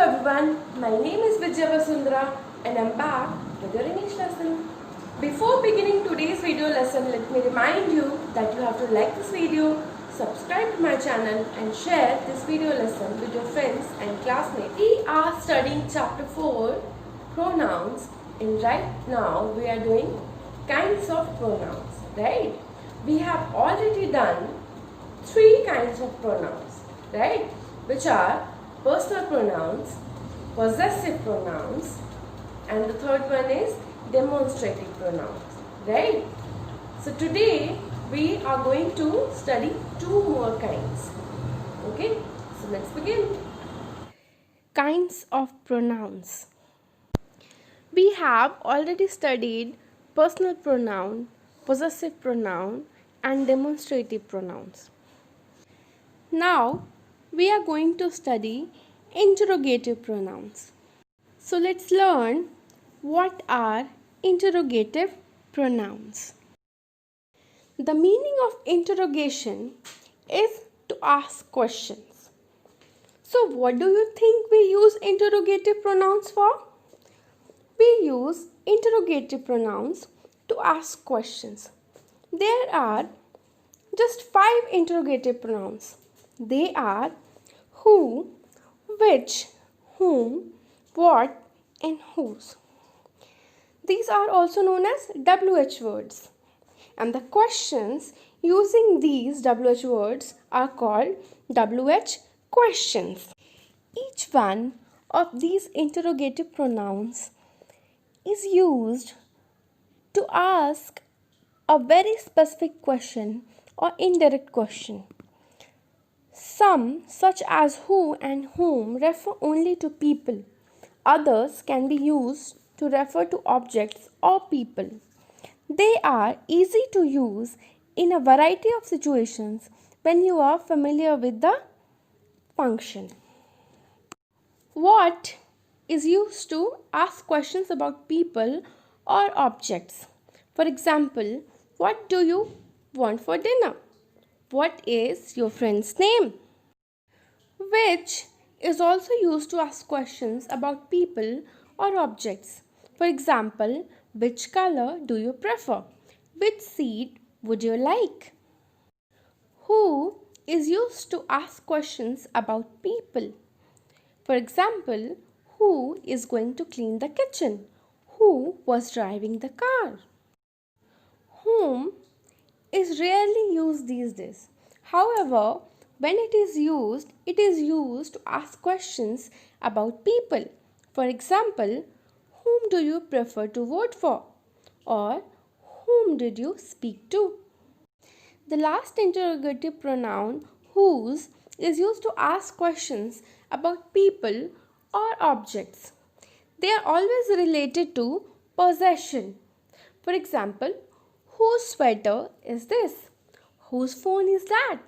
everyone, my name is Vijaya Vasundhara and I'm back with your English lesson. Before beginning today's video lesson, let me remind you that you have to like this video, subscribe to my channel and share this video lesson with your friends and classmates. We are studying chapter 4, pronouns, and right now we are doing kinds of pronouns, right? We have already done 3 kinds of pronouns, right? Which are personal pronouns, possessive pronouns, and the third one is demonstrative pronouns, right? So today we are going to study 2 more kinds. Okay, so let's begin. Kinds of pronouns. We have already studied personal pronoun, possessive pronoun, and demonstrative pronouns. Now we are going to study interrogative pronouns. So let's learn what are interrogative pronouns. The meaning of interrogation is to ask questions. So what do you think we use interrogative pronouns for? We use interrogative pronouns to ask questions. There are just 5 interrogative pronouns. They are who, which, whom, what, and whose. These are also known as WH words. And the questions using these WH words are called WH questions. Each one of these interrogative pronouns is used to ask a very specific question or indirect question. Some, such as who and whom, refer only to people. Others can be used to refer to objects or people. They are easy to use in a variety of situations when you are familiar with the function. What is used to ask questions about people or objects. For example, what do you want for dinner? What is your friend's name? Which is also used to ask questions about people or objects. For example, which color do you prefer? Which seat would you like? Who is used to ask questions about people. For example, who is going to clean the kitchen? Who was driving the car? Whom is rarely used these days. However, when it is used to ask questions about people. For example, whom do you prefer to vote for? Or whom did you speak to? The last interrogative pronoun, whose, is used to ask questions about people or objects. They are always related to possession. For example, whose sweater is this? Whose phone is that?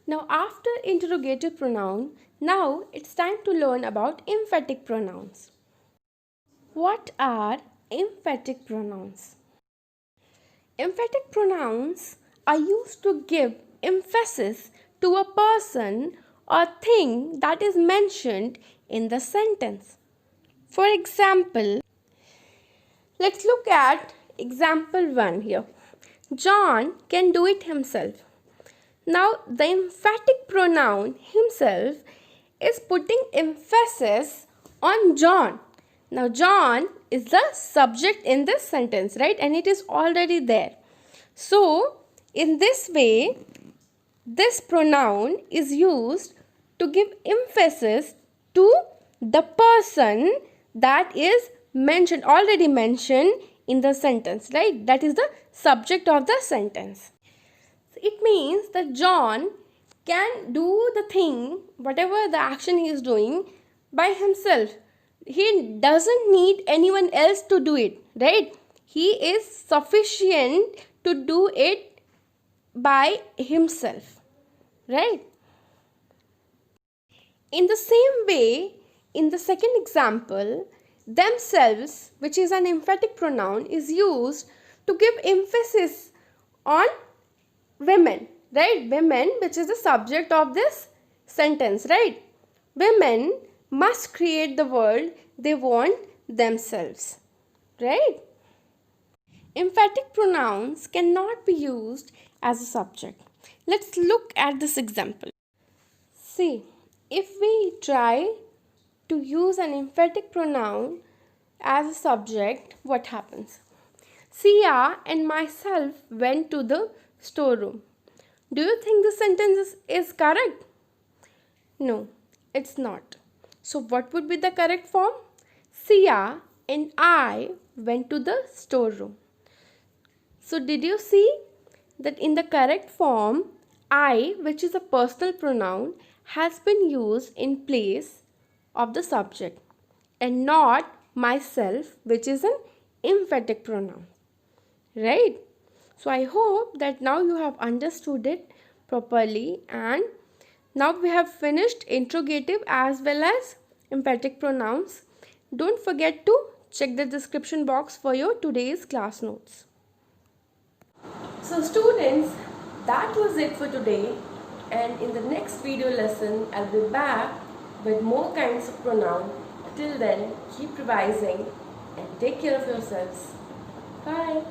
Now after interrogative pronoun, now it's time to learn about emphatic pronouns. What are emphatic pronouns? Emphatic pronouns are used to give emphasis to a person or thing that is mentioned in the sentence. For example, let's look at example 1 here. John can do it himself. Now the emphatic pronoun himself is putting emphasis on John. Now John is the subject in this sentence, right? And it is already there. So in this way, this pronoun is used to give emphasis to the person that is already mentioned in the sentence, right? That is the subject of the sentence. So it means that John can do the thing, whatever the action he is doing, by himself. He doesn't need anyone else to do it, right? He is sufficient to do it by himself, right? In the same way, in the second example, themselves, which is an emphatic pronoun, is used to give emphasis on women, right? Women, which is the subject of this sentence, right? women must create the world they want themselves. Right? Emphatic pronouns cannot be used as a subject. Let's look at this example. See, if we try to use an emphatic pronoun as a subject, what happens? Sia and myself went to the storeroom. Do you think the sentence is correct? No, it's not. So, what would be the correct form? Sia and I went to the storeroom. So, did you see that in the correct form, I, which is a personal pronoun, has been used in place of the subject and not myself, which is an emphatic pronoun. Right? So, I hope that now you have understood it properly, and now we have finished interrogative as well as emphatic pronouns. Don't forget to check the description box for your today's class notes. So students, that was it for today, and in the next video lesson I'll be back with more kinds of pronoun. Till then, keep revising and take care of yourselves. Bye.